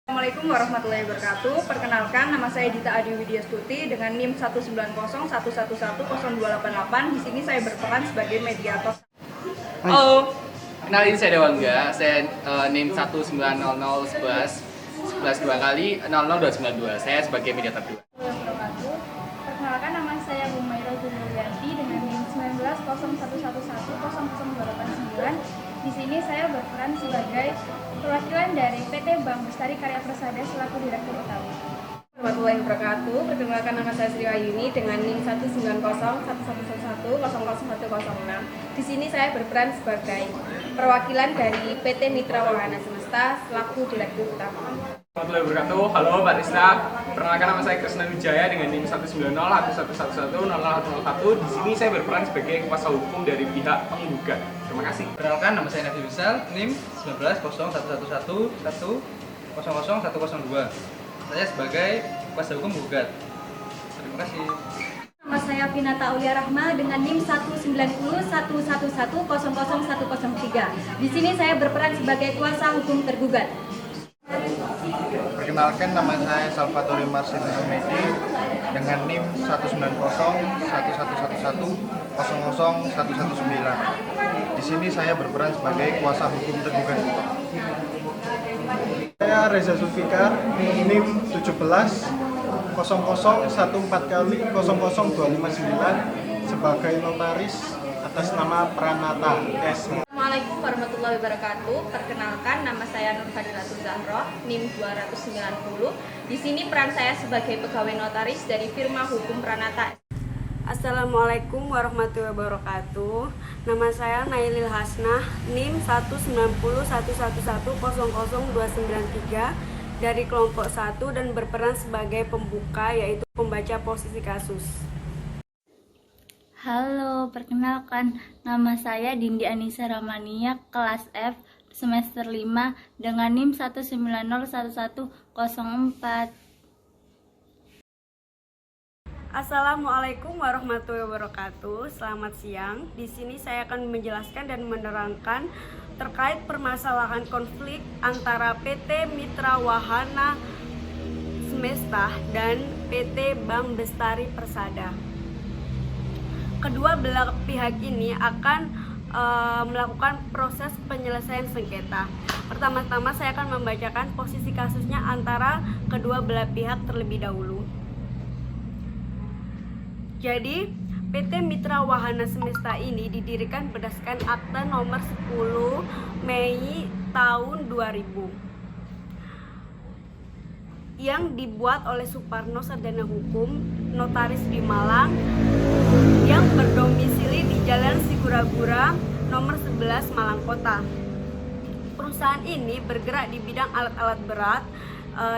Assalamualaikum warahmatullahi wabarakatuh. Perkenalkan, nama saya Dita Adi Widyastuti dengan NIM 19011102888. Di sini saya berperan sebagai mediator. Halo, kenalin saya Dewangga. Saya NIM 1900111 dua kali 00292. Saya sebagai mediator 2. Perkenalkan, nama saya Humaira Julianti dengan NIM 19011100289. Di sini saya berperan sebagai perwakilan dari PT Bank Bestari Karya Persada selaku Direktur Utama. Warahmatullahi wabarakatuh. Perkenalkan, nama saya Sri Wayuni dengan NIM 1901111100106. Di sini saya berperan sebagai perwakilan dari PT Mitra Wahana Semesta selaku Direktur Utama. Warahmatullahi wabarakatuh. Halo Mbak Rista. Perkenalkan, nama saya Krisna Wijaya dengan NIM 19011110101. Di sini saya berperan sebagai kuasa hukum dari pihak penggugat. Terima kasih. Perkenalkan, nama saya Nafi Wisal, NIM 1901111100102. Saya sebagai kuasa hukum gugat. Terima kasih. Nama saya Pinata Aulia Rahma dengan NIM 19011100103. Di sini saya berperan sebagai kuasa hukum tergugat. Perkenalkan, nama saya Salvatore Marcin Hamedi dengan NIM 1901111100119. Di sini saya berperan sebagai kuasa hukum tergugat. Saya Reza Zulfikar, NIM 17 sebagai notaris atas nama Pranata S. Assalamualaikum warahmatullahi wabarakatuh. Perkenalkan, nama saya Nur Fadilatul Zahroh, NIM 290. Di sini peran saya sebagai pegawai notaris dari firma hukum Pranata. Assalamualaikum warahmatullahi wabarakatuh. Nama saya Nailil Hasnah, NIM 19011100293 dari kelompok 1 dan berperan sebagai pembuka, yaitu pembaca posisi kasus. Halo, perkenalkan, nama saya Dindi Anissa Ramania, kelas F, semester 5 dengan NIM 1901104. Assalamualaikum warahmatullahi wabarakatuh. Selamat siang. Di sini saya akan menjelaskan dan menerangkan terkait permasalahan konflik antara PT Mitra Wahana Semesta dan PT Bank Bestari Persada. Kedua belah pihak ini akan melakukan proses penyelesaian sengketa. Pertama-tama saya akan membacakan posisi kasusnya antara kedua belah pihak terlebih dahulu. Jadi, PT Mitra Wahana Semesta ini didirikan berdasarkan Akta Nomor 10 Mei tahun 2000 yang dibuat oleh Suparno Sarjana Hukum, notaris di Malang, yang berdomisili di Jalan Sigura-gura nomor 11 Malang Kota. Perusahaan ini bergerak di bidang alat-alat berat,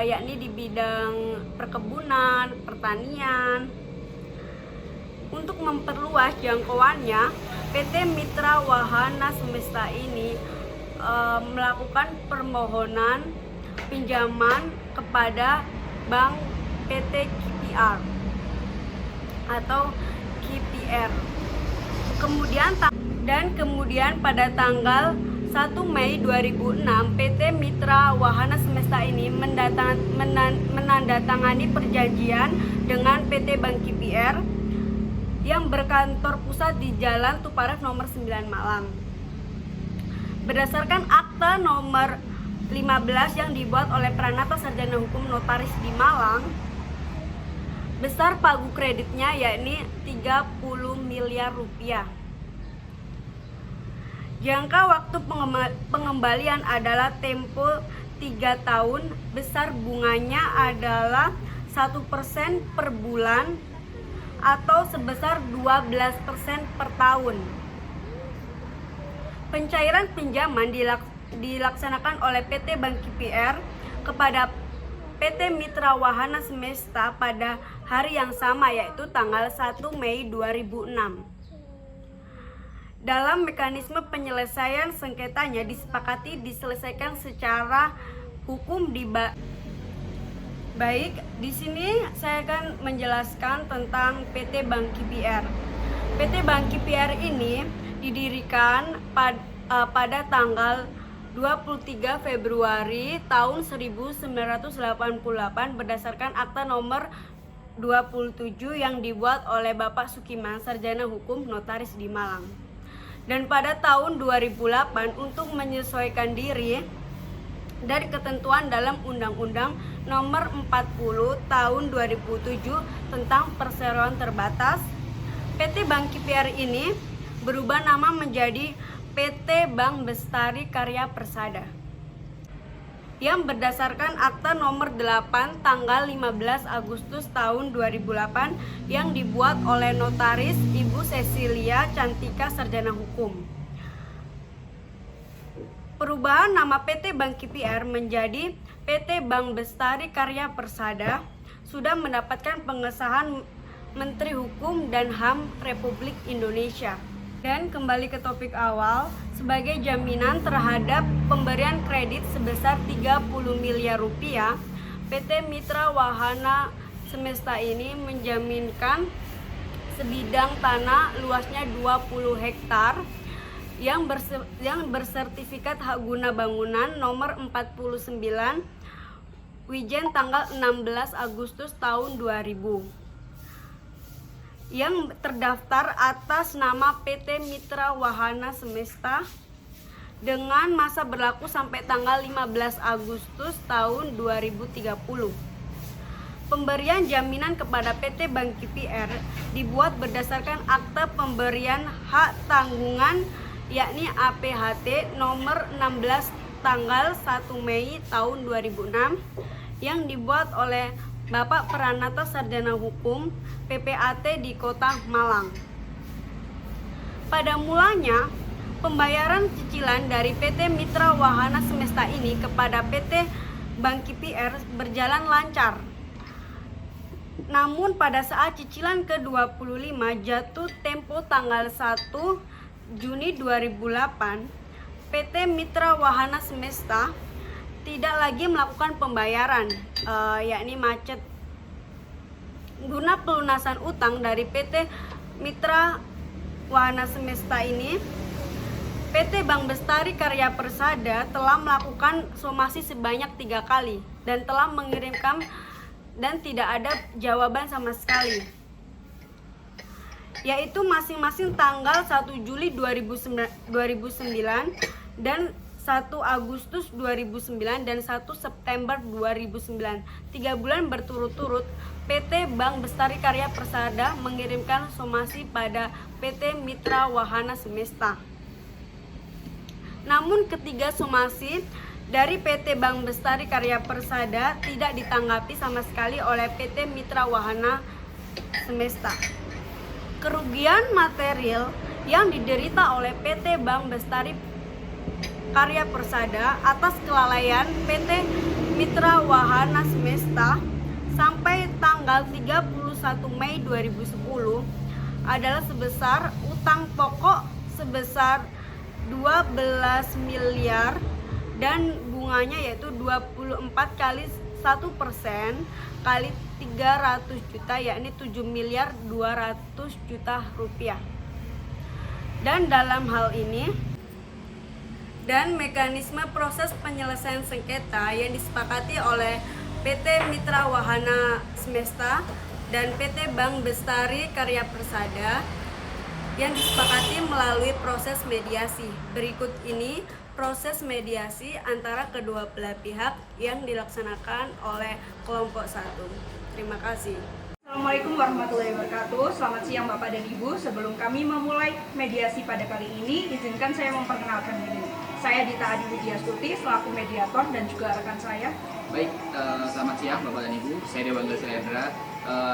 yakni di bidang perkebunan, pertanian. Untuk memperluas jangkauannya, PT Mitra Wahana Semesta ini melakukan permohonan pinjaman kepada Bank PT KPR atau KPR. Kemudian pada tanggal 1 Mei 2006, PT Mitra Wahana Semesta ini menandatangani perjanjian dengan PT Bank KPR yang berkantor pusat di Jalan Tuparef nomor 9 Malang. Berdasarkan Akta nomor 15 yang dibuat oleh Pranata Sarjana Hukum Notaris di Malang, besar pagu kreditnya yakni 30 miliar rupiah. Jangka waktu pengembalian adalah tempo 3 tahun, besar bunganya adalah 1% per bulan atau sebesar 12% per tahun. Pencairan pinjaman dilaksanakan oleh PT Bank KPR kepada PT Mitra Wahana Semesta pada hari yang sama, yaitu tanggal 1 Mei 2006. Dalam mekanisme penyelesaian sengketanya disepakati diselesaikan secara hukum Baik, di sini saya akan menjelaskan tentang PT Bank KPR. PT Bank KPR ini didirikan pada tanggal 23 Februari tahun 1988 berdasarkan akta nomor 27 yang dibuat oleh Bapak Sukiman, Sarjana Hukum Notaris di Malang. Dan pada tahun 2008 untuk menyesuaikan diri dari ketentuan dalam Undang-Undang Nomor 40 Tahun 2007 tentang perseroan terbatas, PT Bank KPR ini berubah nama menjadi PT Bank Bestari Karya Persada yang berdasarkan akta nomor 8 tanggal 15 Agustus tahun 2008 yang dibuat oleh notaris Ibu Cecilia Cantika Sarjana Hukum. Perubahan nama PT Bank KPR menjadi PT Bank Bestari Karya Persada sudah mendapatkan pengesahan Menteri Hukum dan HAM Republik Indonesia. Dan kembali ke topik awal, sebagai jaminan terhadap pemberian kredit sebesar 30 miliar rupiah, PT Mitra Wahana Semesta ini menjaminkan sebidang tanah luasnya 20 hektar yang bersertifikat hak guna bangunan nomor 49 Wijen tanggal 16 Agustus tahun 2000. Yang terdaftar atas nama PT Mitra Wahana Semesta dengan masa berlaku sampai tanggal 15 Agustus tahun 2030. Pemberian jaminan kepada PT Bank KPR dibuat berdasarkan akta pemberian hak tanggungan yakni APHT nomor 16 tanggal 1 Mei tahun 2006 yang dibuat oleh Bapak Pranata Sarjana Hukum PPAT di Kota Malang. Pada mulanya, pembayaran cicilan dari PT Mitra Wahana Semesta ini kepada PT Bank KPR berjalan lancar. Namun pada saat cicilan ke-25 jatuh tempo tanggal 1 Juni 2008, PT Mitra Wahana Semesta tidak lagi melakukan pembayaran, yakni macet. Guna pelunasan utang dari PT Mitra Wahana Semesta ini, PT Bank Bestari Karya Persada telah melakukan somasi sebanyak 3 kali dan telah mengirimkan dan tidak ada jawaban sama sekali, yaitu masing-masing tanggal 1 Juli 2009 dan 1 Agustus 2009 dan 1 September 2009. 3 bulan berturut-turut PT Bank Bestari Karya Persada mengirimkan somasi pada PT Mitra Wahana Semesta. Namun ketiga somasi dari PT Bank Bestari Karya Persada tidak ditanggapi sama sekali oleh PT Mitra Wahana Semesta. Kerugian material yang diderita oleh PT Bank Bestari Karya Persada atas kelalaian PT Mitra Wahana Semesta sampai tanggal 31 Mei 2010 adalah sebesar utang pokok sebesar 12 miliar dan bunganya yaitu 24 kali 1% kali 300 juta yakni 7 miliar 200 juta rupiah. Dan dalam hal ini dan mekanisme proses penyelesaian sengketa yang disepakati oleh PT Mitra Wahana Semesta dan PT Bank Bestari Karya Persada yang disepakati melalui proses mediasi. Berikut ini proses mediasi antara kedua belah pihak yang dilaksanakan oleh kelompok 1. Terima kasih. Assalamualaikum warahmatullahi wabarakatuh. Selamat siang Bapak dan Ibu. Sebelum kami memulai mediasi pada kali ini, izinkan saya memperkenalkan diri. Saya Dita Adi Widyastuti selaku mediator dan juga rekan saya. Baik, selamat siang Bapak dan Ibu. Saya Dewangga Selendra.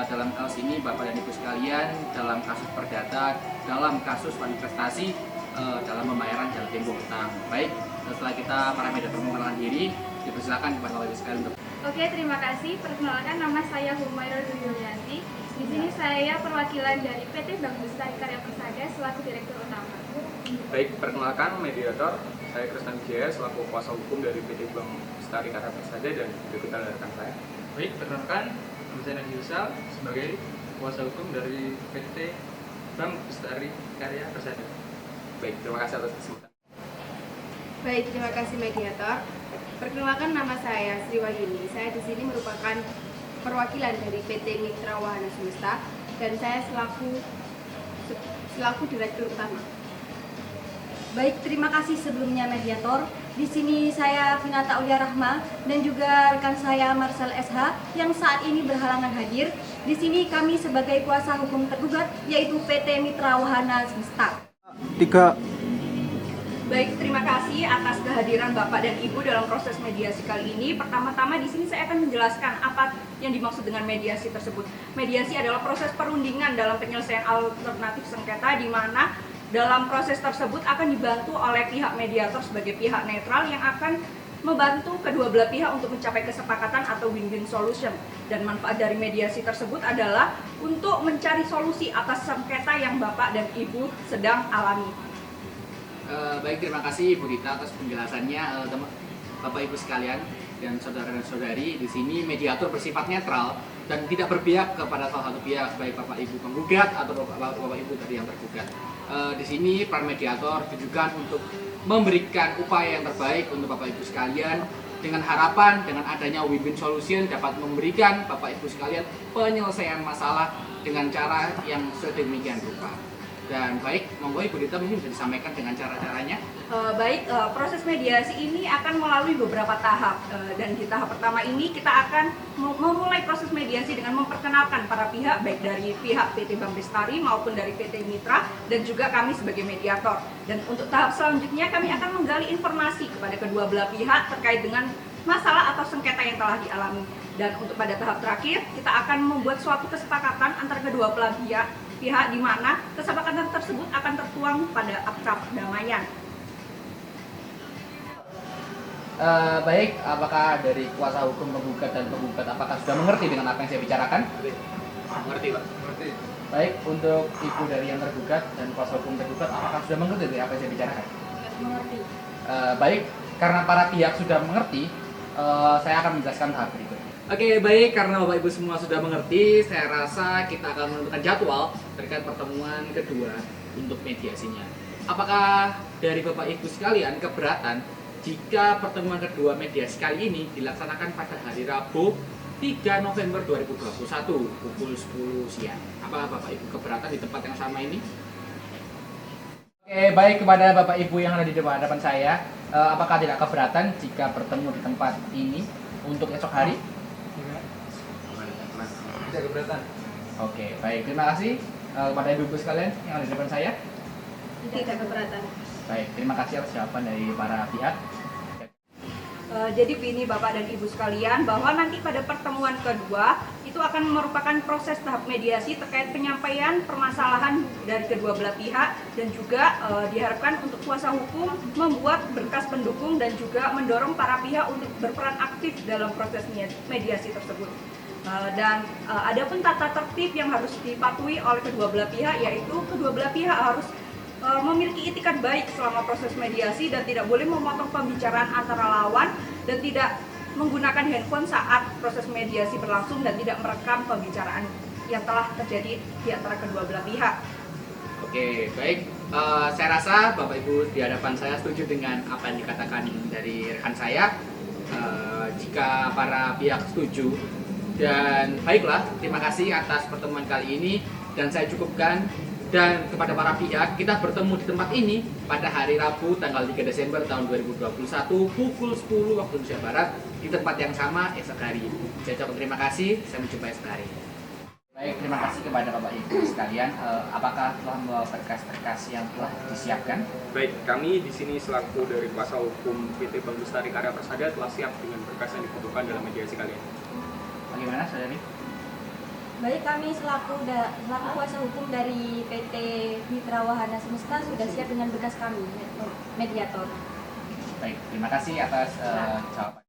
Dalam kasus ini Bapak dan Ibu sekalian, dalam kasus perdata, dalam kasus manifestasi dalam pembayaran jatuh tempo utang. Baik, setelah kita para mediator memperkenalkan diri, dipersilakan kepada Bapak Ibu sekalian untuk. Oke, terima kasih. Perkenalkan, nama saya Humairah Yulianti. Di sini saya perwakilan dari PT Bank Bestari Karya Persada selaku Direktur Utama. Baik, perkenalkan mediator, saya Krisna Wijaya selaku kuasa hukum dari PT Bank Bestari Karya Persada dan berikut rekan saya. Baik, perkenalkan saya Nabi Yusal sebagai kuasa hukum dari PT Bank Bestari Karya Persada. Baik, terima kasih atas kesempatan. Baik, terima kasih mediator. Perkenalkan, nama saya Sri Wahyuni. Saya di sini merupakan perwakilan dari PT Mitra Wahana Semesta dan saya selaku direktur utama. Baik, terima kasih sebelumnya mediator. Di sini saya Finata Ulia Rahma dan juga rekan saya Marcel SH yang saat ini berhalangan hadir. Di sini kami sebagai kuasa hukum tergugat yaitu PT Mitra Wahana Semesta. 3. Baik, terima kasih atas kehadiran Bapak dan Ibu dalam proses mediasi kali ini. Pertama-tama di sini saya akan menjelaskan apa yang dimaksud dengan mediasi tersebut. Mediasi adalah proses perundingan dalam penyelesaian alternatif sengketa di mana dalam proses tersebut akan dibantu oleh pihak mediator sebagai pihak netral yang akan membantu kedua belah pihak untuk mencapai kesepakatan atau win-win solution. Dan manfaat dari mediasi tersebut adalah untuk mencari solusi atas sengketa yang Bapak dan Ibu sedang alami. Baik, terima kasih Ibu Rita atas penjelasannya. Bapak Ibu sekalian dan saudara dan saudari, di sini mediator bersifat netral dan tidak berpihak kepada salah satu pihak, baik Bapak Ibu penggugat atau Bapak Ibu tadi yang tergugat. Di sini peran mediator ditujukan untuk memberikan upaya yang terbaik untuk Bapak Ibu sekalian dengan harapan dengan adanya win-win solution dapat memberikan Bapak Ibu sekalian penyelesaian masalah dengan cara yang sedemikian rupa. Dan baik, monggo Ibu Rita mungkin bisa disampaikan dengan cara-caranya. Proses mediasi ini akan melalui beberapa tahap. Dan di tahap pertama ini kita akan memulai proses mediasi dengan memperkenalkan para pihak, baik dari pihak PT Bank Bestari maupun dari PT Mitra dan juga kami sebagai mediator. Dan untuk tahap selanjutnya kami akan menggali informasi kepada kedua belah pihak terkait dengan masalah atau sengketa yang telah dialami. Dan untuk pada tahap terakhir kita akan membuat suatu kesepakatan antara kedua belah pihak di mana kesepakatan tersebut akan tertuang pada akta perdamaian. Baik, apakah dari kuasa hukum penggugat dan penggugat apakah sudah mengerti dengan apa yang saya bicarakan? Mengerti, Pak. Mengerti. Baik, untuk Ibu dari yang tergugat dan kuasa hukum tergugat apakah sudah mengerti dari apa yang saya bicarakan? Mengerti. Baik, karena para pihak sudah mengerti, saya akan menjelaskan tahap berikut. Oke, baik, karena Bapak Ibu semua sudah mengerti, saya rasa kita akan menentukan jadwal terkait pertemuan kedua untuk mediasinya. Apakah dari Bapak Ibu sekalian keberatan jika pertemuan kedua mediasi kali ini dilaksanakan pada hari Rabu 3 November 2021 pukul 10 siang? Apakah Bapak Ibu keberatan di tempat yang sama ini? Oke, baik, kepada Bapak Ibu yang ada di hadapan saya, apakah tidak keberatan jika bertemu di tempat ini untuk esok hari? Tidak keberatan. Oke, baik, terima kasih kepada ibu-ibu sekalian yang ada di depan saya. Tidak keberatan. Baik, terima kasih atas jawaban dari para pihak. Jadi ini Bapak dan Ibu sekalian bahwa nanti pada pertemuan kedua itu akan merupakan proses tahap mediasi terkait penyampaian permasalahan dari kedua belah pihak dan juga diharapkan untuk kuasa hukum membuat berkas pendukung dan juga mendorong para pihak untuk berperan aktif dalam proses mediasi tersebut. Dan ada pun tata tertib yang harus dipatuhi oleh kedua belah pihak, yaitu kedua belah pihak harus memiliki itikat baik selama proses mediasi dan tidak boleh memotong pembicaraan antara lawan dan tidak menggunakan handphone saat proses mediasi berlangsung dan tidak merekam pembicaraan yang telah terjadi di antara kedua belah pihak. Oke, baik. Saya rasa Bapak Ibu di hadapan saya setuju dengan apa yang dikatakan dari rekan saya. Jika para pihak setuju, dan baiklah, terima kasih atas pertemuan kali ini dan saya cukupkan. Dan kepada para pihak, kita bertemu di tempat ini pada hari Rabu tanggal 3 Desember tahun 2021 pukul 10 waktu Indonesia Barat di tempat yang sama esok hari. Saya ucapkan terima kasih, saya menjumpai esok hari. Baik, terima kasih kepada Bapak Ibu sekalian. Apakah telah membawa berkas-berkas yang telah disiapkan? Baik, kami di sini selaku dari kuasa hukum PT Bank Bestari Karya Persada telah siap dengan berkas yang dibutuhkan dalam mediasi kalian. Bagaimana, saudari? Baik, kami selaku kuasa hukum dari PT Mitra Wahana Semesta sudah siap dengan berkas kami, mediator. Baik, terima kasih atas jawaban.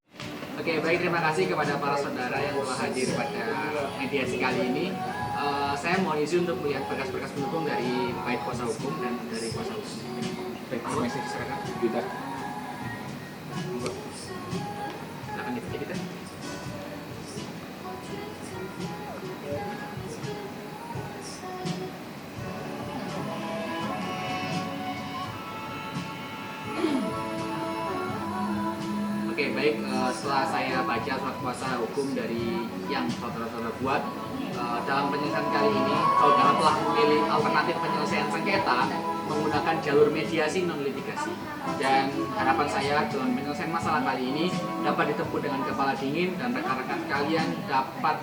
Oke, baik, terima kasih kepada para saudara yang telah hadir pada mediasi kali ini. Saya mohon izin untuk melihat berkas-berkas pendukung dari baik kuasa hukum dan dari kuasa hukum. Baik, terima kasih. Silakan. Silakan diperhatikan. Baik, setelah saya baca surat kuasa hukum dari yang saudara-saudara buat, dalam penyelesaian kali ini, saudara telah memilih alternatif penyelesaian sengketa menggunakan jalur mediasi non litigasi. Dan harapan saya dalam penyelesaian masalah kali ini dapat ditempuh dengan kepala dingin dan rekan-rekan sekalian dapat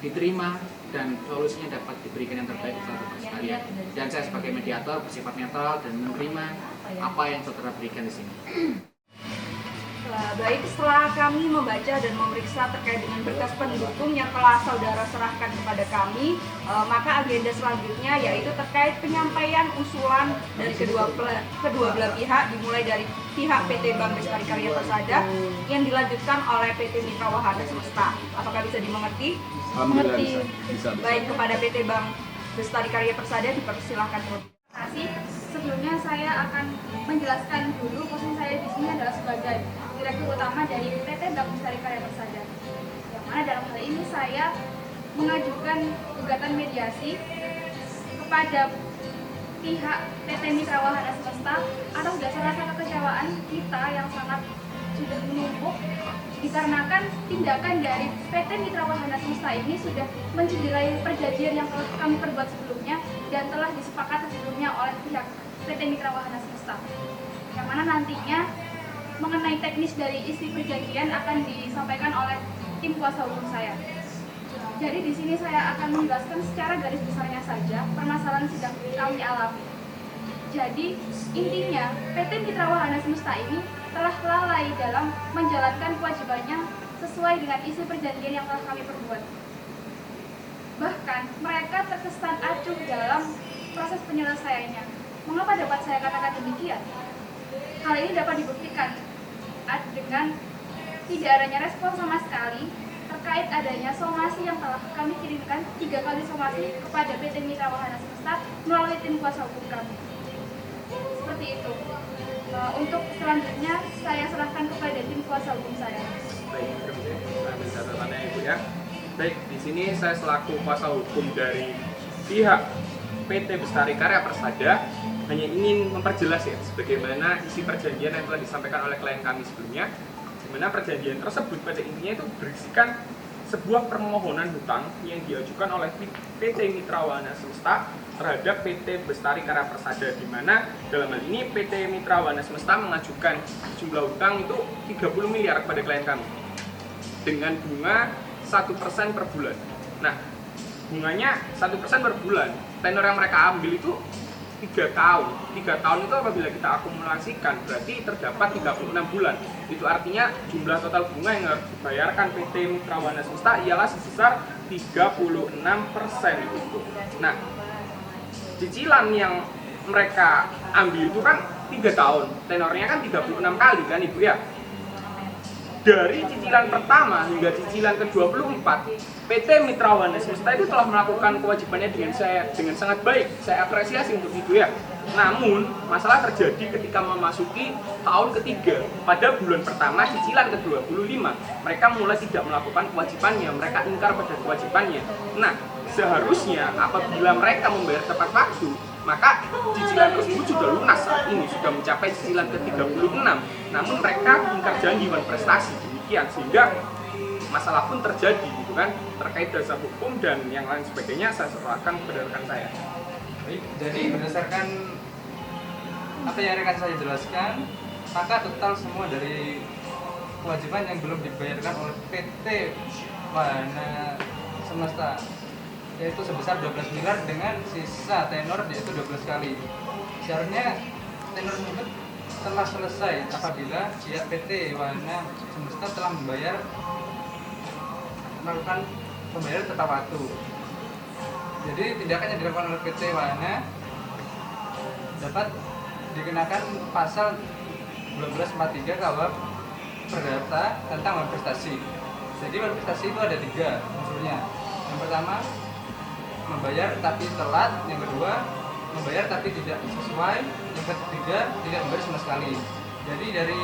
diterima dan solusinya dapat diberikan yang terbaik untuk saudara sekalian. Dan saya sebagai mediator bersifat netral dan menerima apa yang saudara berikan di sini. Baik, setelah kami membaca dan memeriksa terkait dengan berkas pendukung yang telah saudara serahkan kepada kami, maka agenda selanjutnya yaitu terkait penyampaian usulan dari kedua belah pihak, dimulai dari pihak PT Bank Bestari Karya Persada yang dilanjutkan oleh PT Mitra Wahana Semesta. Apakah bisa dimengerti? Mengerti. Bisa. Baik, kepada PT Bank Bestari Karya Persada dipersilahkan terlebih. Terima kasih. Sebelumnya saya akan menjelaskan dulu posisi saya di sini adalah sebagai Direktur Utama dari PT Bank Bestari Karya Persada. Yang mana dalam hal ini saya mengajukan gugatan mediasi kepada pihak PT Mitra Wahana Semesta atas dasar rasa kekecewaan kita yang sangat sudah menumpuk dikarenakan tindakan dari PT Mitra Wahana Semesta ini sudah mencederai perjanjian yang telah kami perbuat sebelumnya dan telah disepakati sebelumnya oleh pihak PT Mitra Wahana Semesta. Yang mana nantinya mengenai teknis dari isi perjanjian akan disampaikan oleh tim kuasa hukum saya. Jadi di sini saya akan menjelaskan secara garis besarnya saja permasalahan sedang kami alami. Jadi intinya PT Mitra Wahana Semesta ini telah lalai dalam menjalankan kewajibannya sesuai dengan isi perjanjian yang telah kami perbuat. Bahkan mereka terkesan acuh dalam proses penyelesaiannya. Mengapa dapat saya katakan demikian? Hal ini dapat dibuktikan dengan tidak adanya respon sama sekali terkait adanya somasi yang telah kami kirimkan 3 kali somasi kepada PT Mitra Wahana Semesta melalui tim kuasa hukum kami. Seperti itu. Untuk selanjutnya saya serahkan kepada tim kuasa hukum saya. Baik, saya ambil catatannya Ibu ya. Baik, di sini saya selaku kuasa hukum dari pihak PT Bestari Karya Persada hanya ingin memperjelas ya sebagaimana isi perjanjian yang telah disampaikan oleh klien kami sebelumnya, di mana perjanjian tersebut pada intinya itu berisikan sebuah permohonan hutang yang diajukan oleh PT Mitra Wahana Semesta terhadap PT Bestari Karya Persada, di mana dalam hal ini PT Mitra Wahana Semesta mengajukan jumlah hutang itu 30 miliar kepada klien kami dengan bunga 1% per bulan. Nah, bunganya 1% per bulan. Tenor yang mereka ambil itu 3 tahun. 3 tahun itu apabila kita akumulasikan berarti terdapat 36 bulan. Itu artinya jumlah total bunga yang harus dibayarkan PT Mitra Wahana Semesta ialah sebesar 36% itu. Nah, cicilan yang mereka ambil itu kan 3 tahun. Tenornya kan 36 kali kan Ibu ya. Dari cicilan pertama hingga cicilan ke-24, PT Mitra Wahana Semesta itu telah melakukan kewajibannya dengan sangat baik. Saya apresiasi untuk itu ya. Namun, masalah terjadi ketika memasuki tahun ketiga. Pada bulan pertama cicilan ke-25, mereka mulai tidak melakukan kewajibannya, mereka ingkar pada kewajibannya. Nah, seharusnya apabila mereka membayar tepat waktu, maka cicilan tersebut sudah lunas saat ini, sudah mencapai cicilan ke-36. Namun mereka ingkar janji dan prestasi demikian, sehingga masalah pun terjadi gitu kan, terkait dasar hukum dan yang lain sebagainya saya serahkan kepada rekan saya. Baik, jadi berdasarkan apa yang rekan saya jelaskan, maka total semua dari kewajiban yang belum dibayarkan oleh PT Wahana Semesta yaitu sebesar 12 miliar dengan sisa tenor yaitu 12 kali. Seharusnya tenor tersebut telah selesai apabila pihak PT Wahana Semesta telah melakukan pembayaran tepat waktu. Jadi tindakan yang dilakukan oleh PT Wahana dapat dikenakan pasal 1243 KUH Perdata tentang manifestasi. Jadi manifestasi itu ada 3 unsurnya. Yang pertama, membayar tapi telat. Yang kedua, membayar tapi tidak sesuai. Yang ketiga, tidak membayar sama sekali. Jadi dari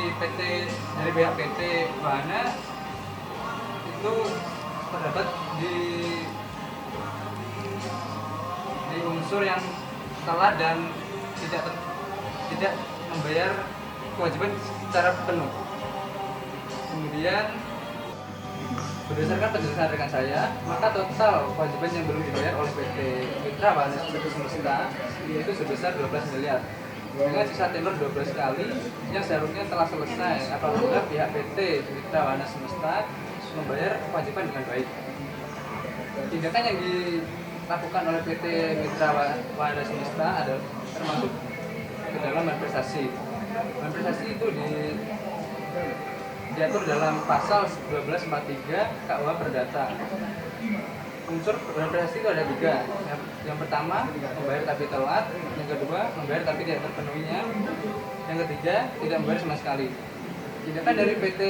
pihak PT Wahana itu terdapat di unsur yang telat dan tidak membayar kewajiban secara penuh. Kemudian berdasarkan penjelasan rekan saya, maka total kewajiban yang belum dibayar oleh PT Mitra Wahana Semesta yaitu sebesar 12 miliar dengan sisa tenor 12 kali yang seharusnya telah selesai apabila pihak PT Mitra Wahana Semesta membayar kewajiban dengan baik. Tindakan yang dilakukan oleh PT Mitra Wahana Semesta adalah termasuk ke dalam manifestasi. Manifestasi itu diatur dalam pasal 1243 KUH Perdata. Unsur manifestasi itu ada 3. Yang pertama, membayar tapi telat. Yang kedua, membayar tapi tidak terpenuhinya. Yang ketiga, tidak membayar sama sekali. Tindakan dari PT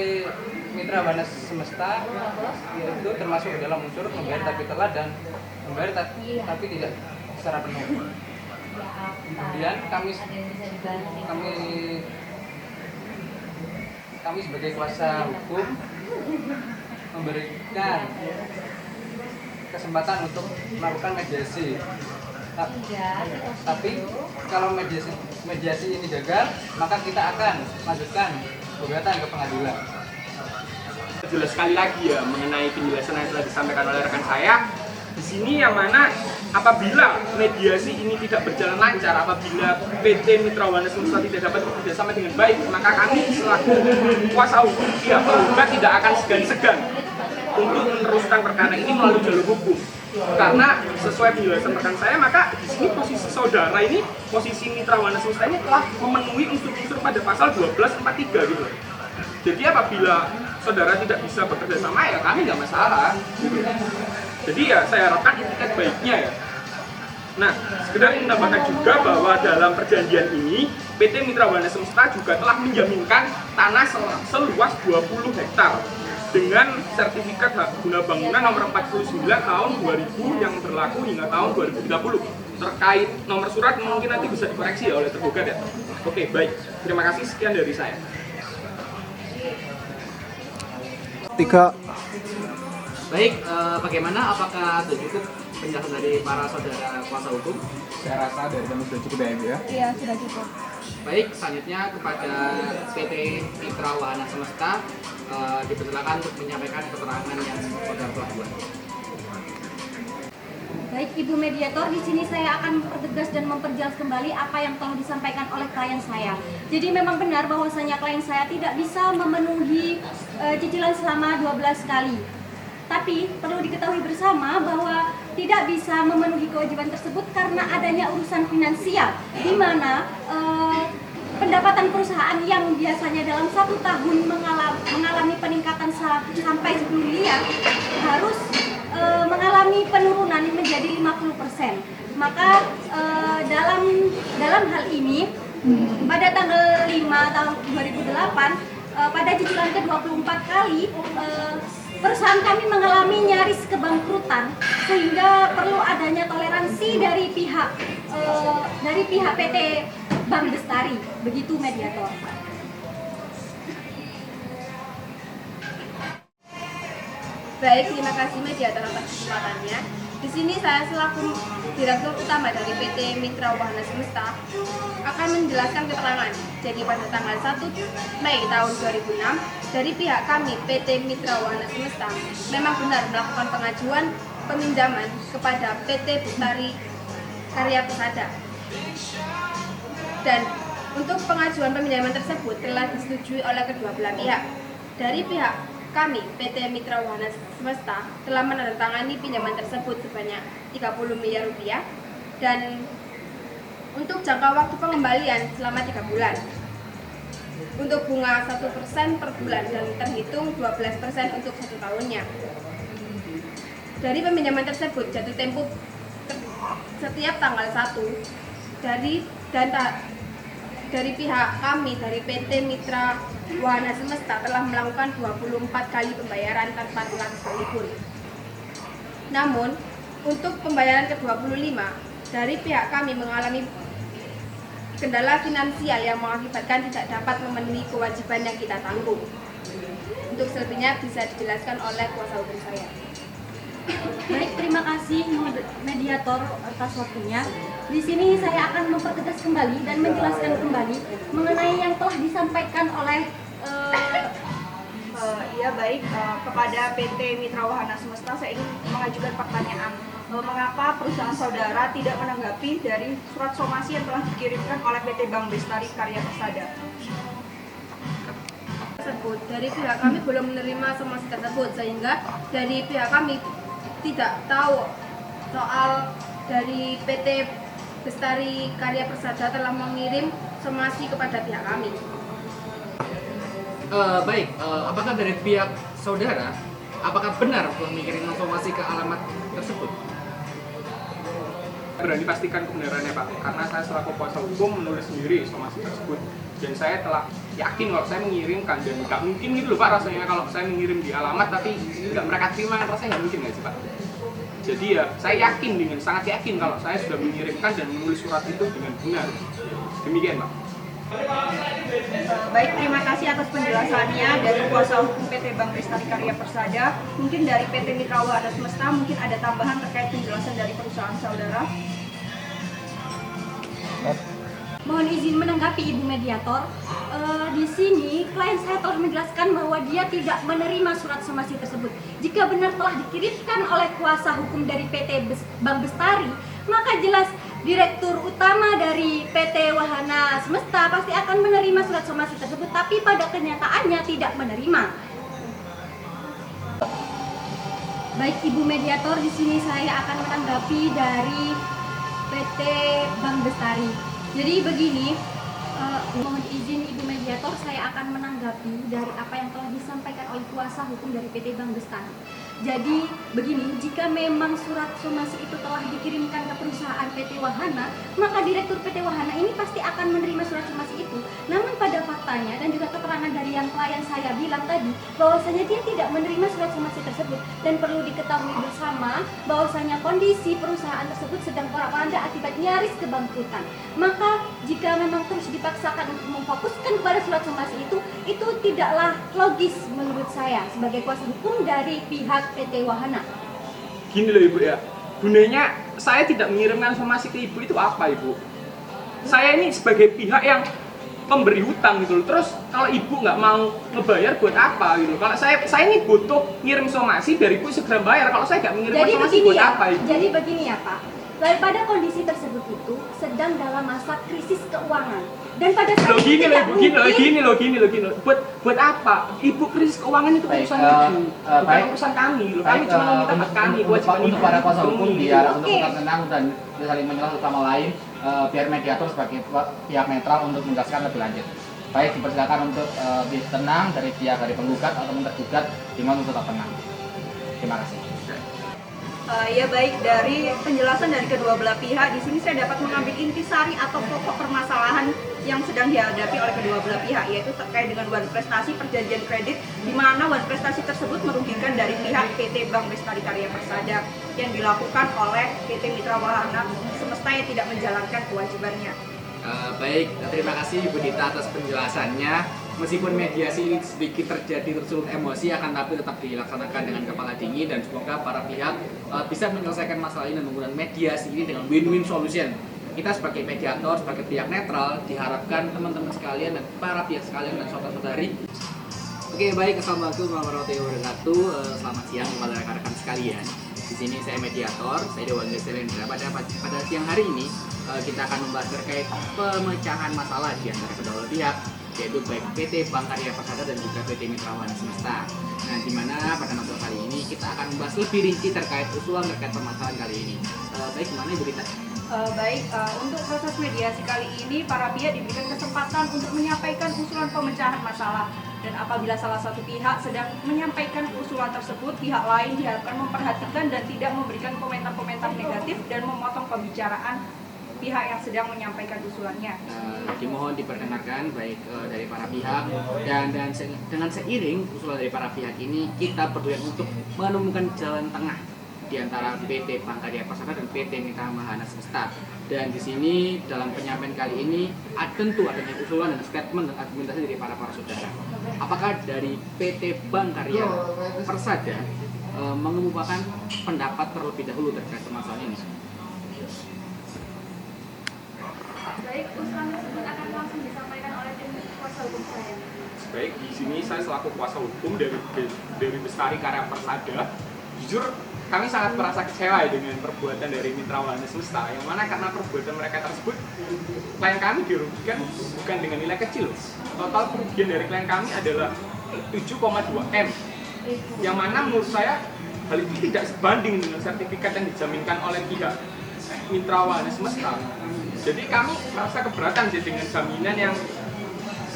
Mitra Wahana Semesta itu termasuk ke dalam unsur membayar tapi telat dan membayar tapi tidak secara penuh. Kemudian kami sebagai kuasa hukum memberikan kesempatan untuk melakukan mediasi. Tapi kalau mediasi ini gagal, maka kita akan lanjutkan gugatan ke pengadilan. Jelas sekali lagi ya mengenai penjelasan yang telah disampaikan oleh rekan saya. Di sini yang mana apabila mediasi ini tidak berjalan lancar, apabila PT Mitra Wahana Semesta tidak dapat bekerja sama dengan baik, maka kami selaku kuasa hukum pihak penggugat tidak akan segan-segan untuk meneruskan perkara ini melalui jalur hukum. Karena sesuai penjelasan rekan saya, maka di sini posisi saudara ini, posisi Mitra Wahana Semesta ini telah memenuhi unsur-unsur pada pasal 1243 gitu. Jadi apabila saudara tidak bisa bekerja sama ya kami nggak masalah. Jadi ya saya harapkan itikat baiknya ya. Nah, sekedar menambahkan juga bahwa dalam perjanjian ini PT Mitra Wahana Semesta juga telah menjaminkan tanah seluas 20 hektar dengan sertifikat hak guna bangunan nomor 49 tahun 2000 yang berlaku hingga tahun 2030. Terkait nomor surat mungkin nanti bisa dikoreksi ya oleh tergugat ya. Oke, baik. Terima kasih, sekian dari saya. 3. Baik, bagaimana? Apakah sudah cukup penjelasan dari para saudara kuasa hukum? Saya rasa dari kami sudah cukup ya Ibu ya. Iya, sudah cukup. Baik, selanjutnya kepada PT Mitra Wahana Semesta dipersilakan untuk menyampaikan keterangan yang saudara telah buat. Baik, Ibu Mediator, di sini saya akan mempertegas dan memperjelas kembali apa yang telah disampaikan oleh klien saya. Jadi memang benar bahwasanya klien saya tidak bisa memenuhi cicilan selama 12 kali. Tapi perlu diketahui bersama bahwa tidak bisa memenuhi kewajiban tersebut karena adanya urusan finansial, di mana pendapatan perusahaan yang biasanya dalam 1 tahun mengalami peningkatan sampai 10 miliar harus mengalami penurunan menjadi 50%. Maka dalam hal ini pada tanggal 5 tahun 2008 pada cicilan ke-24 kali perusahaan kami mengalami nyaris kebangkrutan, sehingga perlu adanya toleransi dari pihak PT Bank Bestari. Begitu, Mediator. Baik, terima kasih Mediator atas kesempatannya. Di sini saya selaku Direktur Utama dari PT Mitra Wahana Semesta akan menjelaskan keterangan. Jadi pada tanggal 1 Mei tahun 2006 dari pihak kami PT Mitra Wahana Semesta memang benar melakukan pengajuan peminjaman kepada PT Bestari Karya Persada. Dan untuk pengajuan peminjaman tersebut telah disetujui oleh kedua belah pihak. Dari pihak kami, PT Mitra Wahana Semesta, telah menandatangani pinjaman tersebut sebanyak 30 miliar rupiah dan untuk jangka waktu pengembalian selama 3 bulan. Untuk bunga 1% per bulan dan terhitung 12% untuk 1 tahunnya. Dari peminjaman tersebut jatuh tempo setiap tanggal 1 dari pihak kami dari PT Mitra Wahana Semesta telah melakukan 24 kali pembayaran tanpa telat sekalipun. Namun, untuk pembayaran ke-25 dari pihak kami mengalami kendala finansial yang mengakibatkan tidak dapat memenuhi kewajiban yang kita tanggung. Untuk selebihnya bisa dijelaskan oleh kuasa hukum saya. Baik, terima kasih Mediator atas waktunya. Di sini saya akan mempertegas kembali dan menjelaskan kembali mengenai yang telah disampaikan oleh Ya baik, kepada PT Mitra Wahana Semesta saya ingin mengajukan pertanyaan. Mengapa perusahaan saudara tidak menanggapi dari surat somasi yang telah dikirimkan oleh PT Bank Bestari Karya Persada? Tersebut dari pihak kami belum menerima somasi tersebut, sehingga dari pihak kami tidak tahu soal dari PT Bestari Karya Persada telah mengirim somasi kepada pihak kami. Baik, apakah dari pihak saudara, apakah benar telah mengirim somasi ke alamat tersebut? Berani pastikan kebenarannya Pak, karena saya selaku kuasa hukum menulis sendiri somasi tersebut dan saya telah yakin kalau saya mengirimkan, dan nggak mungkin gitu loh Pak rasanya kalau saya mengirim di alamat tapi nggak mereka terima, kan rasanya nggak mungkin nggak sih Pak? Jadi ya saya yakin, dengan sangat yakin kalau saya sudah mengirimkan dan menulis surat itu dengan benar. Demikian Pak. Baik, terima kasih atas penjelasannya dari kuasa hukum PT Bank Bestari Karya Persada. Mungkin dari PT Mitra Wahana Semesta mungkin ada tambahan terkait penjelasan dari perusahaan saudara. Mohon izin menanggapi Ibu Mediator. Di sini klien saya telah menjelaskan bahwa dia tidak menerima surat somasi tersebut. Jika benar telah dikirimkan oleh kuasa hukum dari PT Bank Bestari, maka jelas Direktur Utama dari PT Wahana Semesta pasti akan menerima surat somasi tersebut, tapi pada kenyataannya tidak menerima. Baik Ibu Mediator, di sini saya akan menanggapi dari PT Bank Bestari. Jadi begini, mohon izin Ibu Mediator, saya akan menanggapi dari apa yang telah disampaikan oleh kuasa hukum dari PT Bank Bestari. Jadi begini, jika memang surat somasi itu telah dikirimkan ke perusahaan PT Wahana, maka Direktur PT Wahana ini pasti akan menerima surat somasi itu. Namun pada faktanya dan juga keterangan dari yang klien saya bilang tadi, bahwasanya dia tidak menerima surat somasi tersebut. Dan perlu diketahui bersama bahwasanya kondisi perusahaan tersebut sedang porak-poranda akibat nyaris kebangkrutan. Maka jika memang terus dipaksakan untuk memfokuskan kepada surat somasi itu tidaklah logis menurut saya sebagai kuasa hukum dari pihak PT Wahana. Gini loh Ibu ya, gunanya saya tidak mengirimkan somasi ke Ibu itu apa Ibu? Saya ini sebagai pihak yang pemberi hutang gitu loh. Terus kalau Ibu nggak mau ngebayar buat apa gitu? Kalau saya ini butuh ngirim somasi dari Ibu segera bayar. Kalau saya nggak mengirim somasi buat apa Ibu? Jadi begini ya Pak, daripada kondisi tersebut itu sedang dalam masa krisis keuangan. Dan pada saat loh gini loh Ibu, buat apa? Ibu krisis keuangan itu urusan Ibu, bukan urusan kami loh. Kami cuma meminta hak kami, untuk para kuasa hukum biar untuk tetap tenang dan saling menjelaskan sama lain, biar mediator sebagai pihak netral untuk menjelaskan lebih lanjut. Baik, dipersilakan untuk tenang dari pihak dari penggugat atau tergugat, dimana untuk tetap tenang. Terima kasih. Ya baik, dari penjelasan dari kedua belah pihak, di sini saya dapat mengambil intisari atau pokok permasalahan yang sedang dihadapi oleh kedua belah pihak, yaitu terkait dengan wan prestasi perjanjian kredit, di mana wan prestasi tersebut merugikan dari pihak PT Bank Bestari Karya Persada yang dilakukan oleh PT Mitra Wahana Semesta yang tidak menjalankan kewajibannya. Baik, terima kasih Ibu Dita atas penjelasannya. Meskipun mediasi ini sedikit terjadi tersulut emosi, akan tapi tetap dilaksanakan dengan kepala dingin dan semoga para pihak bisa menyelesaikan masalah ini dan menggunakan mediasi ini dengan win-win solution. Kita sebagai mediator, sebagai pihak netral, diharapkan teman-teman sekalian dan para pihak sekalian dan saudara-saudari. Oke, baik, assalamualaikum warahmatullahi wabarakatuh. Selamat siang kepada rekan-rekan sekalian. Di sini saya mediator, saya Dewan Selendra. Pada siang hari ini kita akan membahas terkait pemecahan masalah di antara kedua belah pihak, yaitu baik PT Bank Karya Persada dan juga PT Mitra Wahana Semesta. Nah, di mana pada masalah kali ini kita akan membahas lebih rinci terkait usulan terkait permasalahan kali ini. Baik, gimana Ibu Rita? Untuk proses mediasi kali ini para pihak diberikan kesempatan untuk menyampaikan usulan pemecahan masalah. Dan apabila salah satu pihak sedang menyampaikan usulan tersebut, pihak lain diharapkan memperhatikan dan tidak memberikan komentar-komentar negatif dan memotong pembicaraan pihak yang sedang menyampaikan usulannya. Dimohon diperkenalkan baik dari para pihak dan dengan seiring usulan dari para pihak ini, kita bertujuan untuk menemukan jalan tengah di antara PT Bank Karya Persada dan PT Mitra Wahana Semesta. Dan di sini dalam penyampaian kali ini tentu adanya usulan dan statement dan argumentasi dari para saudara. Apakah dari PT Bank Karya Persada mengemukakan pendapat terlebih dahulu terkait permasalahan ini? Baik, usulan tersebut akan langsung disampaikan oleh tim kuasa hukum saya. Baik, di sini saya selaku kuasa hukum dari Bestari Karya Persada. Jujur, kami sangat merasa kecewa dengan perbuatan dari Mitra Wahana Semesta, yang mana karena perbuatan mereka tersebut, klien kami dirugikan bukan dengan nilai kecil. Total kerugian dari klien kami adalah 7,2 M, yang mana menurut saya hal itu tidak sebanding dengan sertifikat yang dijaminkan oleh pihak Mitra Wahana Semesta. Jadi kami merasa keberatan sih dengan jaminan yang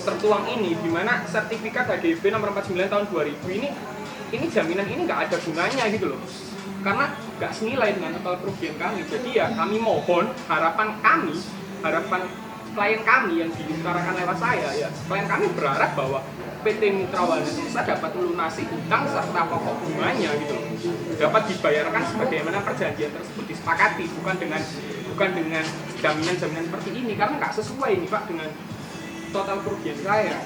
tertuang ini, di mana sertifikat HGB nomor 49 tahun 2000 ini jaminan ini nggak ada gunanya gitu loh, karena nggak senilai dengan total kerugian kami. Jadi ya kami mohon, harapan klien kami yang diutarakan lewat saya, ya klien kami berharap bahwa PT Mitra Wahana Semesta dapat melunasi utang serta pokok bunganya gitu loh, dapat dibayarkan sebagaimana perjanjian tersebut disepakati, bukan dengan jaminan-jaminan seperti ini, karena nggak sesuai ini Pak dengan total kerugian saya.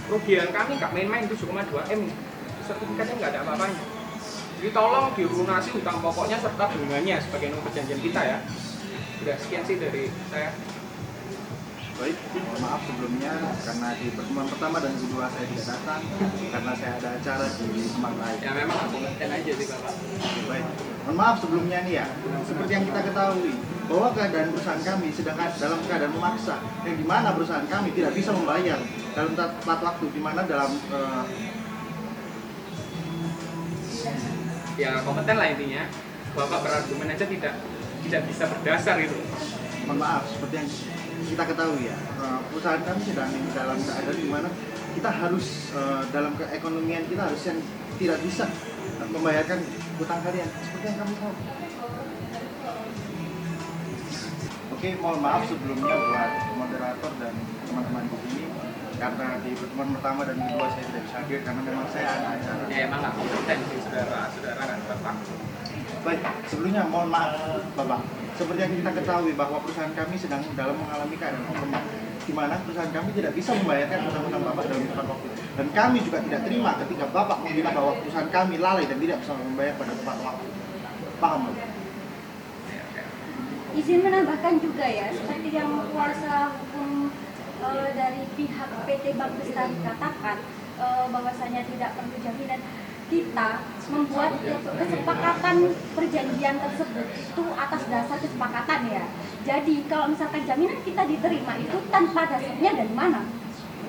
Kerugian kami nggak main-main, 7,2 M, sertifikatnya nggak ada apa-apanya. Jadi tolong dilunasi utang pokoknya serta bunganya sebagaimana perjanjian kita ya. Udah sekian sih dari saya. Baik, mohon maaf sebelumnya karena di pertemuan pertama dan kedua saya tidak datang karena saya ada acara di Kemang Raya. Ya memang aku ngerti aja sih Bapak. Baik, mohon maaf sebelumnya nih ya, seperti yang kita ketahui bahwa keadaan perusahaan kami sedang dalam keadaan memaksa, yang dimana perusahaan kami tidak bisa membayar dalam tepat waktu, dimana dalam ya kompeten lah intinya. Bapak berargumen aja tidak bisa berdasar gitu. Mohon maaf, seperti yang kita ketahui ya, perusahaan kami sedang dalam keadaan dimana kita harus dalam keekonomian kita harus yang tidak bisa membayarkan hutang kalian seperti yang kami tahu. Oke, mohon maaf sebelumnya buat moderator dan teman-teman di sini karena di pertemuan pertama dan kedua saya tidak bisa hadir karena memang saya ada acara. Ya emang nggak kompeten sih saudara kan Bapak. Baik, sebelumnya mohon maaf Bapak. Seperti yang kita ketahui bahwa perusahaan kami sedang dalam mengalami keadaan overmarket, di mana perusahaan kami tidak bisa membayarkan hutang-hutang Bapak dalam tepat waktu. Dan kami juga tidak terima ketika Bapak mengira bahwa perusahaan kami lalai dan tidak bisa membayar pada tepat waktu. Paham Bapak? Izin menambahkan juga ya, seperti yang kuasa hukum dari pihak PT Bank Bestari katakan, bahwasanya tidak perlu jaminan. Kita membuat kesepakatan perjanjian tersebut itu atas dasar kesepakatan ya. Jadi kalau misalkan jaminan kita diterima itu tanpa dasarnya dari mana?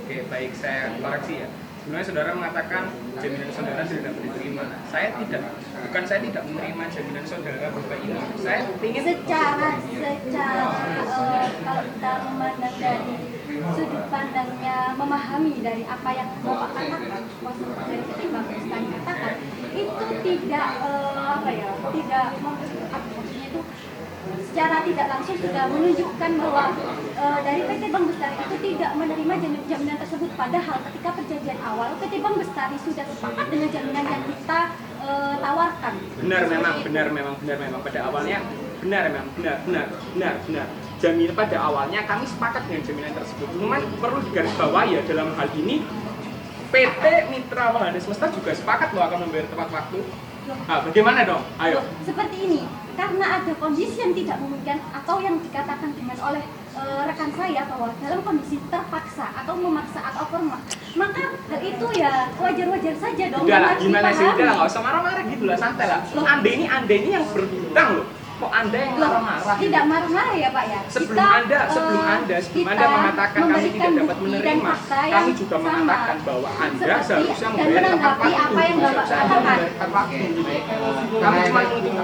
Oke, baik, saya koreksi ya. Sebenarnya saudara mengatakan jaminan saudara tidak diterima. Saya tidak menerima jaminan saudara Bapak ini. Saya ingin secara kalau kita memandang dari sudut pandangnya, memahami dari apa yang Bapak katakan, kuasa hukum dari PT Bank Bestari katakan, itu tidak maksudnya itu secara tidak langsung sudah menunjukkan bahwa dari PT Bank Bestari itu tidak menerima jaminan tersebut, padahal ketika perjanjian awal PT Bank Bestari sudah sepakat dengan jaminan yang kita tawarkan. Benar memang pada awalnya benar. Jaminan pada awalnya kami sepakat dengan jaminan tersebut. Cuman perlu digarisbawahi ya, dalam hal ini PT Mitra Wahana Semesta juga sepakat bahwa akan membayar tepat waktu. Nah, bagaimana dong? Ayo. Seperti ini, karena ada kondisi yang tidak memungkinkan atau yang dikatakan dengan oleh rekan saya bahwa dalam kondisi terpaksa atau memaksa atau formal, maka itu ya wajar-wajar saja dong. Udah lah, gimana sih? Udah lah, nggak usah marah-marah gitu lah, santai lah. Anda ini yang berhutang loh. Kok Anda yang marah-marah? Tidak marah-marah ya Pak ya. Sebelum Anda mengatakan kami tidak dapat menerima, kami juga mengatakan bahwa Anda seharusnya membayar tepat waktu. Apa yang Bapak katakan? Kami cuma ingin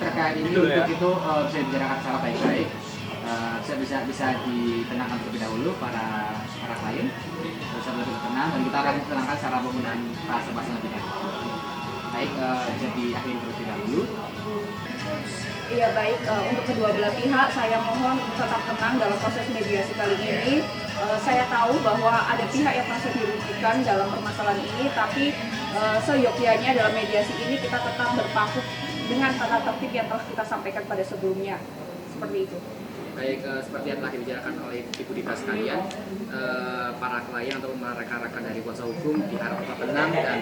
terkait ini itu bisa dibicarakan secara baik-baik. Bisa ditenangkan terlebih dahulu para klien, bisa lebih tenang, dan kita akan tenangkan secara penggunaan bahasa lebih dahulu. Baik, jadi akhir terlebih dahulu. Iya baik, untuk kedua belah pihak saya mohon tetap tenang dalam proses mediasi kali ini. Saya tahu bahwa ada pihak yang merasa dirugikan dalam permasalahan ini, tapi seyogyanya dalam mediasi ini kita tetap berpaku dengan tata tertib yang telah kita sampaikan pada sebelumnya. Seperti itu. Baik, seperti yang telah dibicarakan oleh Ibu Dita sekalian, para klien atau para rekan-rekan dari kuasa hukum diharap tetap tenang dan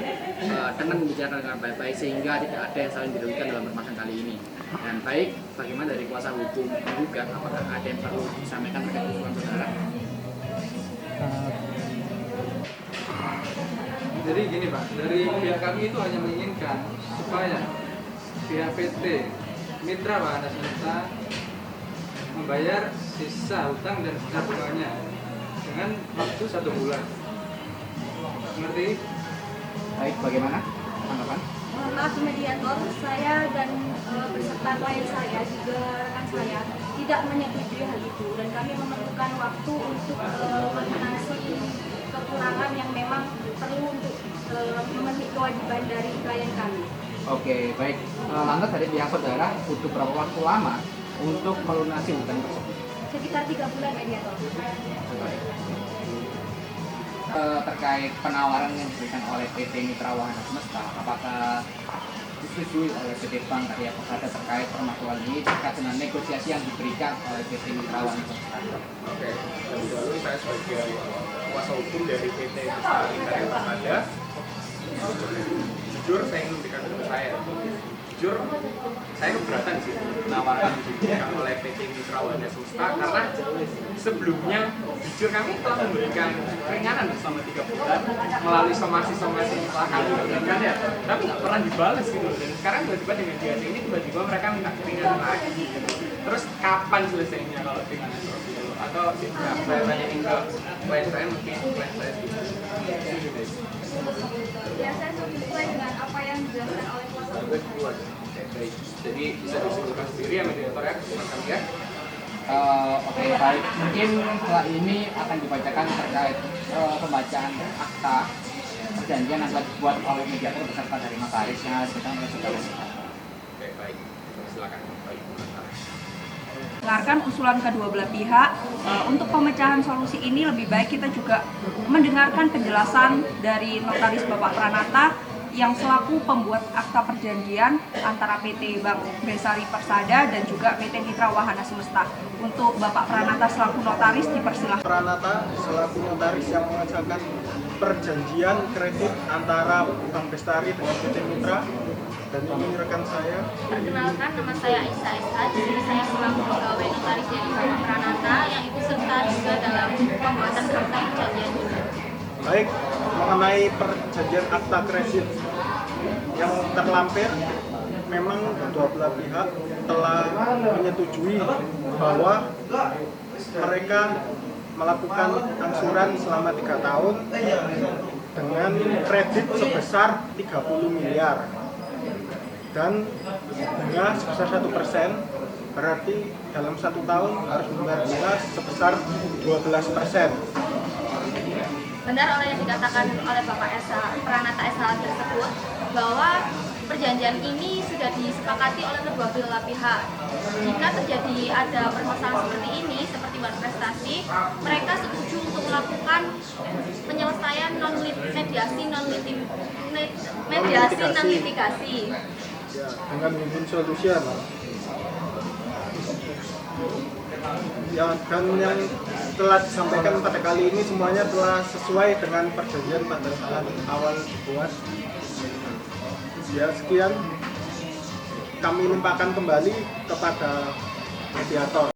dengan membicarakan dengan baik-baik sehingga tidak ada yang saling dirugikan dalam permasalahan kali ini. Dan baik, bagaimana dari kuasa hukum menggugat, apakah ada yang perlu disampaikan terkait usulan saudara? Jadi gini Pak, dari pihak kami itu hanya menginginkan supaya pihak PT Mitra Wahana Semesta membayar sisa hutang dan sisa bunganya dengan waktu 1 bulan. Mengerti? Baik, bagaimana tanggapan? Mohon maaf mediator, saya dan beserta klien saya juga rekan saya tidak menyetujui hal itu dan kami memerlukan waktu untuk melunasi kekurangan yang memang perlu untuk memenuhi kewajiban dari klien kami. Oke, baik. Lantas dari pihak saudara butuh berapa waktu lama untuk melunasi hutang tersebut? Sekitar 3 bulan mediator. Baik. Terkait penawaran yang diberikan oleh PT Mitra Wahana Semesta, apakah disetujui oleh PT Bank Karya Persada terkait permasalahan ini terkait dengan negosiasi yang diberikan oleh PT Mitra Wahana Semesta? Oke, terlebih dahulu saya sebagai kuasa hukum dari PT Bestari Karya Persada, jujur saya ingin memberikan pendapat saya. Jujur, saya keberatan sih penawaran yang diberikan oleh PT Mitra Wahana Semesta karena sebelumnya jujur kami telah memberikan keringanan selama 3 bulan melalui somasi-somasi yang telah kami berikan ya, tapi nggak pernah dibalas gitu. Dan sekarang tiba-tiba di mediasi ini tiba-tiba mereka minta keringanan lagi gitu. Terus kapan selesainya kalau dengan seperti itu? Atau saya tanyain ke klien saya, mungkin klien saya gitu. Ya, saya sesuai dengan apa yang dijelaskan oleh kuasa hukum. Baik, jadi bisa disimpulkan sendiri ya mediator ya, silakan ya. Oke, baik. Mungkin setelah ini akan dibacakan terkait pembacaan akta perjanjian yang telah dibuat oleh mediator beserta dari notarisnya sedang oleh saudara. Oke, baik. Silakan. Baik. Dengarkan usulan kedua belah pihak. Untuk pemecahan solusi ini lebih baik kita juga mendengarkan penjelasan dari notaris Bapak Pranata yang selaku pembuat akta perjanjian antara PT Bank Bestari Persada dan juga PT Mitra Wahana Semesta. Untuk Bapak Pranata selaku notaris dipersilahkan. Pranata selaku notaris yang mengajukan perjanjian kredit antara Bank Bestari dengan PT Mitra, dan ini rekan saya. Perkenalkan, nama saya Isa SH. Di sini saya selaku pegawai notaris dari Bapak Pranata yang ikut serta juga dalam pembuatan akta perjanjian ini. Baik, mengenai perjanjian akta kredit yang terlampir, memang kedua belah pihak telah menyetujui bahwa mereka melakukan angsuran selama 3 tahun dengan kredit sebesar 30 miliar dan bunga sebesar 1%, berarti dalam 1 tahun harus membayar bunga sebesar 12%. Benar oleh yang dikatakan oleh Bapak Pranata SH tersebut bahwa perjanjian ini sudah disepakati oleh kedua belah pihak. Jika terjadi ada permasalahan seperti ini, seperti prestasi, mereka setuju untuk melakukan penyelesaian mediasi non litigasi. Ya, dengan win-win solution. Ya, dan yang telah disampaikan pada kali ini semuanya telah sesuai dengan perjanjian pada saat awal dibuat. Ya, sekian kami limpahkan kembali kepada mediator.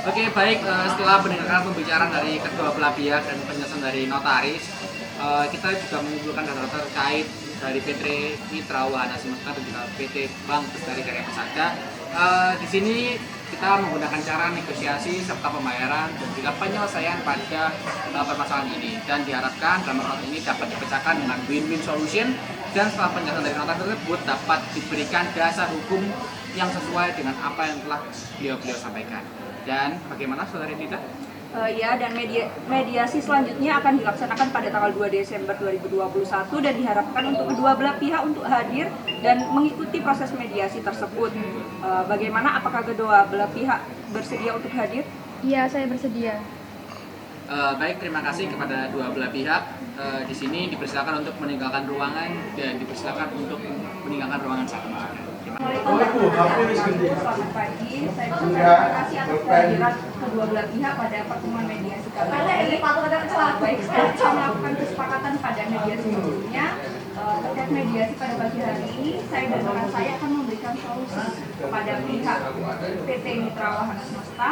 Oke, baik. Setelah mendengarkan pembicaraan dari kedua belah pihak dan penjelasan dari notaris, kita juga mengumpulkan data-data terkait dari PT Mitra Wahana Semesta dan juga PT Bank Bestari Karya Persada. Di sini kita menggunakan cara negosiasi serta pembayaran dan juga penyelesaian pada permasalahan ini, dan diharapkan dalam masalah ini dapat dipecahkan dengan win-win solution, dan setelah penjelasan dari notaris tersebut dapat diberikan dasar hukum yang sesuai dengan apa yang telah beliau sampaikan. Dan bagaimana saudari Tita? Ya, dan mediasi selanjutnya akan dilaksanakan pada tanggal 2 Desember 2021 dan diharapkan untuk kedua belah pihak untuk hadir dan mengikuti proses mediasi tersebut. Bagaimana, apakah kedua belah pihak bersedia untuk hadir? Iya, saya bersedia. Baik, terima kasih kepada dua belah pihak. Di sini dipersilakan untuk meninggalkan ruangan dan dipersilakan untuk meninggalkan ruangan saat ini. Selamat pagi, saya terima kasih atas kehadiran kedua belah pihak pada pertemuan mediasi kali ini. Baik, setelah melakukan kesepakatan pada mediasi sebelumnya, terkait mediasi pada pagi hari ini, saya dan rekan saya akan memberikan memberikan solusi kepada pihak PT Mitra Wahana Semesta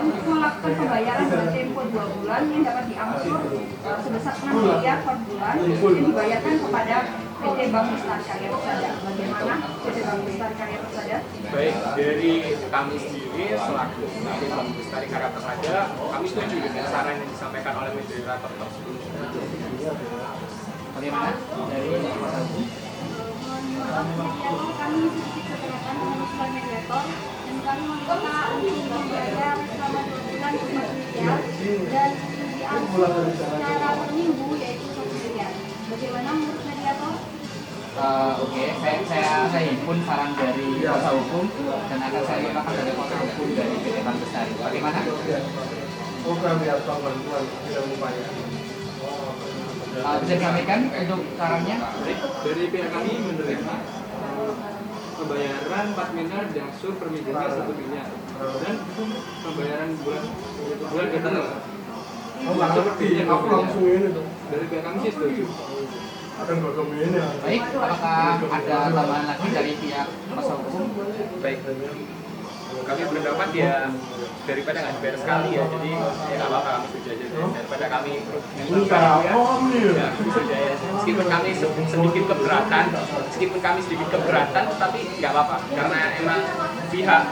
untuk melakukan pembayaran dalam tempo 2 bulan yang dapat diangsur sebesar 6 miliar per bulan yang dibayarkan kepada PT Bank Lestari Karya Persada. Bagaimana PT Bank Lestari Karya Persada? Baik, dari kami sendiri selaku PT Bank Lestari Karya Persada, kami setuju dengan saran yang disampaikan oleh moderator tersebut. Bagaimana dari kuasa hukum? Kami sedikit keberatan dengan usulan mediator dan kami meminta untuk membayar selama 2 bulan 4 miliar dan diangsur secara per minggu yaitu 1 miliar. Bagaimana menurut mediator? Oke, saya himpun saran dari kuasa hukum dan akan saya limpahkan dari kuasa hukum dari PT Bank Lestari. Bagaimana? Bisa disampaikan untuk sarannya? Dari pihak kami menerima pembayaran 4 miliar diangsur per minggunya 1 miliar dan pembayaran bulan ke tanggal. Seperti yang aku langsung ini tuh. Dari pihak kami sih setuju. Baik, apakah ada tambahan lagi dari pihak kuasa hukum? Baik, kami berpendapat ya daripada nggak dibayar sekali ya, jadi ya nggak apa-apa kami setuju aja daripada kami ya setuju aja. Meskipun kami sedikit keberatan, tetapi nggak apa-apa karena emang pihak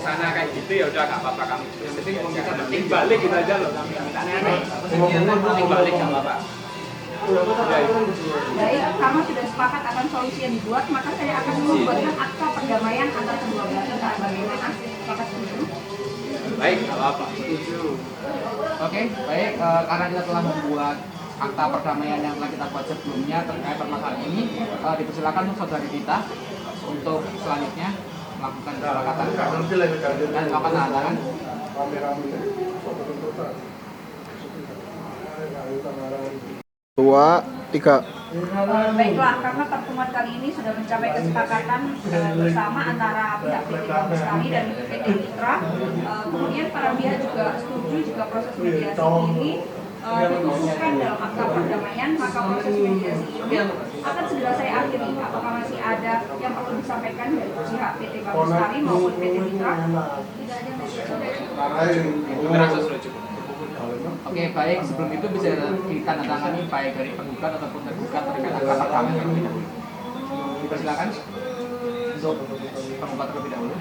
sana kayak gitu ya udah nggak apa-apa kami. Yang penting balik gitu aja loh, kami aneh-aneh. Penting balik nggak apa-apa. Baik, kami sudah sepakat akan solusi yang dibuat, maka saya akan membuatkan akta perdamaian antara kedua belah pihak. Bagaimana? Sepakat setuju? Baik, nggak apa-apa. Oke, baik, karena kita telah membuat akta perdamaian yang telah kita buat sebelumnya terkait permasalahan ini, dipersilakan untuk saudari kita untuk selanjutnya melakukan kesepakatan dan melakukan tanda tangan. 2, 3. Baiklah, karena pertemuan kali ini sudah mencapai kesepakatan bersama antara pihak PT Bank Lestari dan PT Mitra. Kemudian para pihak juga setuju jika proses mediasi ini dikhususkan dalam akta perdamaian, maka proses mediasi ini akan segera saya akhiri. Apakah masih ada yang perlu disampaikan dari pihak PT Bank Lestari maupun PT Mitra? Tidak ada. Merasa sudah cukup. Oke, baik, sebelum itu bisa ditandatangani baik dari penggugat ataupun tergugat terkait akta perdamaian terlebih dahulu. Dipersilakan untuk penggugat terlebih dahulu.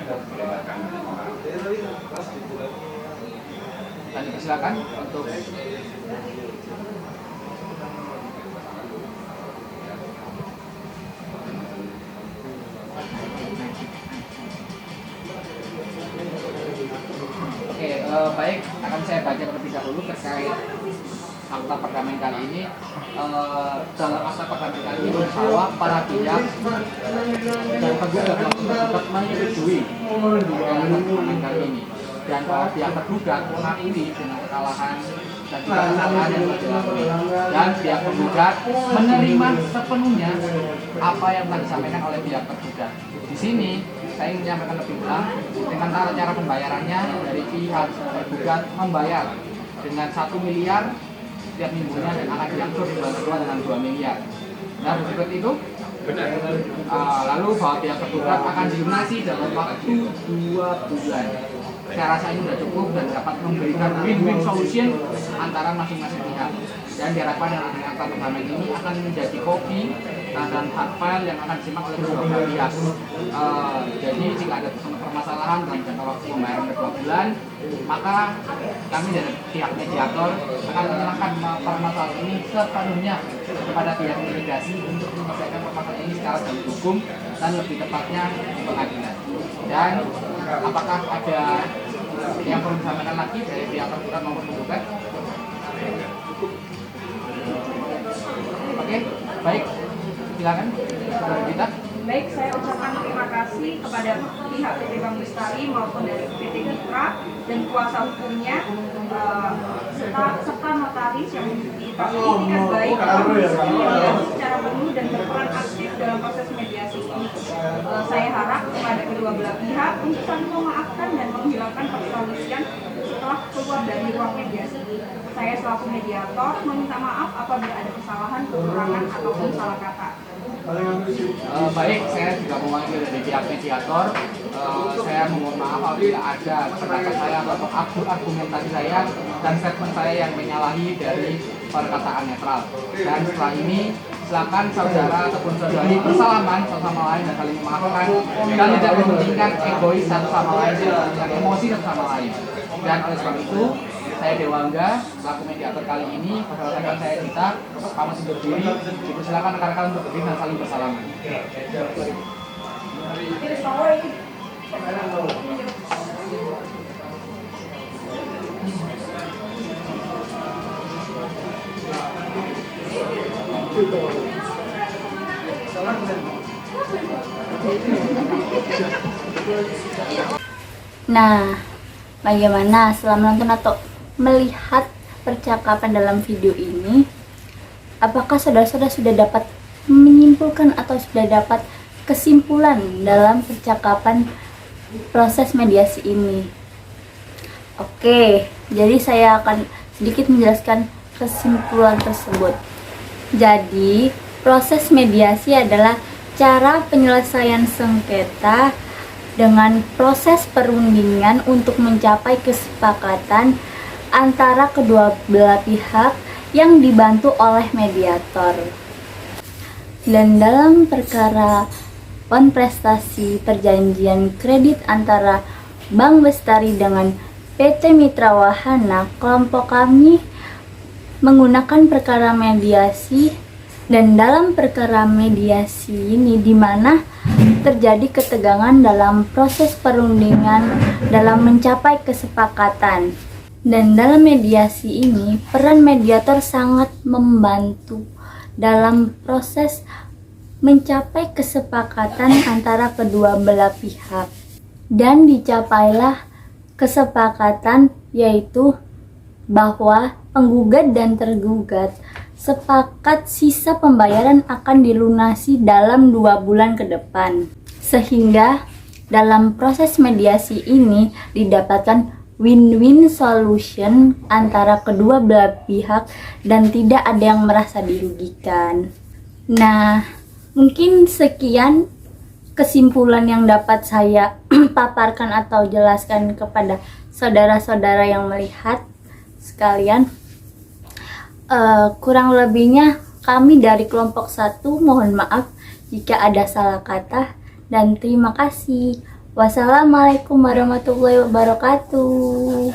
Dan dipersilakan untuk baik, akan saya baca terlebih dahulu terkait akta perdamaian kali ini. Dalam akta perdamaian kali ini bahwa para pihak dan penggugat menyetujui dalam perdamaian kali ini, dan pihak tergugat mengakui dengan kekalahan dan juga kesalahan yang telah dilakukan, dan pihak penggugat menerima sepenuhnya apa yang telah disampaikan oleh pihak tergugat. Di sini saya ingin menyampaikan lebih ulang dengan cara pembayarannya. Dari pihak tergugat membayar dengan 1 miliar setiap minggunya dan akan diangsur di bulan kedua dengan 2 miliar. Nah, seperti itu. Benar. Lalu bahwa pihak tergugat akan dilunasi dalam waktu 2 bulan. Saya rasa ini sudah cukup dan dapat memberikan win-win solution antara masing-masing pihak. Dan diharapkan dengan adanya akta perdamaian ini akan menjadi kopi dan hard file yang akan disimak oleh kedua belah pihak. Jadi jika ada permasalahan dalam jangka waktu pembayaran kedua bulan, maka kami dari pihak mediator akan menyerahkan permasalahan ini sepenuhnya kepada pihak mitigasi untuk menyelesaikan permasalahan ini secara jalur hukum dan lebih tepatnya di pengadilan. Dan apakah ada yang perlu disampaikan lagi dari pihak tergugat maupun penggugat? Oke, baik, silakan saudara kita. Baik, saya ucapkan terima kasih kepada pihak PT Bank Lestari maupun dari PT Mitra dan kuasa hukumnya serta notaris yang memiliki itikat baik mediasi secara penuh dan berperan aktif dalam proses mediasi ini. Saya harap kepada kedua belah pihak untuk saling memaafkan dan menghilangkan perselisihan setelah keluar dari ruang mediasi. Saya selaku mediator meminta maaf apabila ada kesalahan, kekurangan ataupun salah kata. Baik, saya juga mewakili dari pihak mediator. Saya mohon maaf apabila ada kata-kata saya atau argumentasi saya dan statement saya yang menyalahi dari perkataan netral. Dan setelah ini silakan saudara ataupun saudari bersalaman satu sama lain dan saling memaafkan dan tidak mementingkan egois satu sama lain dan emosi satu sama lain. Dan oleh sebab itu saya Dewangga, selaku mediator kali ini, rekan saya Dita, kamu berdiri, silakan rekan-rekan untuk berdiri dan saling bersalaman. Nah, bagaimana setelah menonton atau melihat percakapan dalam video ini? Apakah saudara-saudara sudah dapat menyimpulkan atau sudah dapat kesimpulan dalam percakapan proses mediasi ini? Oke, jadi saya akan sedikit menjelaskan kesimpulan tersebut. Jadi, proses mediasi adalah cara penyelesaian sengketa dengan proses perundingan untuk mencapai kesepakatan antara kedua belah pihak yang dibantu oleh mediator. Dan dalam perkara prestasi perjanjian kredit antara Bank Bestari dengan PT Mitra Wahana, kelompok kami menggunakan perkara mediasi. Dan dalam perkara mediasi ini di mana terjadi ketegangan dalam proses perundingan dalam mencapai kesepakatan. Dan dalam mediasi ini peran mediator sangat membantu dalam proses mencapai kesepakatan antara kedua belah pihak. Dan dicapailah kesepakatan, yaitu bahwa penggugat dan tergugat sepakat sisa pembayaran akan dilunasi dalam 2 bulan ke depan. Sehingga dalam proses mediasi ini didapatkan win-win solution antara kedua belah pihak dan tidak ada yang merasa dirugikan. Nah, mungkin sekian kesimpulan yang dapat saya paparkan atau jelaskan kepada saudara-saudara yang melihat sekalian. Kurang lebihnya kami dari kelompok 1 mohon maaf jika ada salah kata dan terima kasih. Wassalamualaikum warahmatullahi wabarakatuh.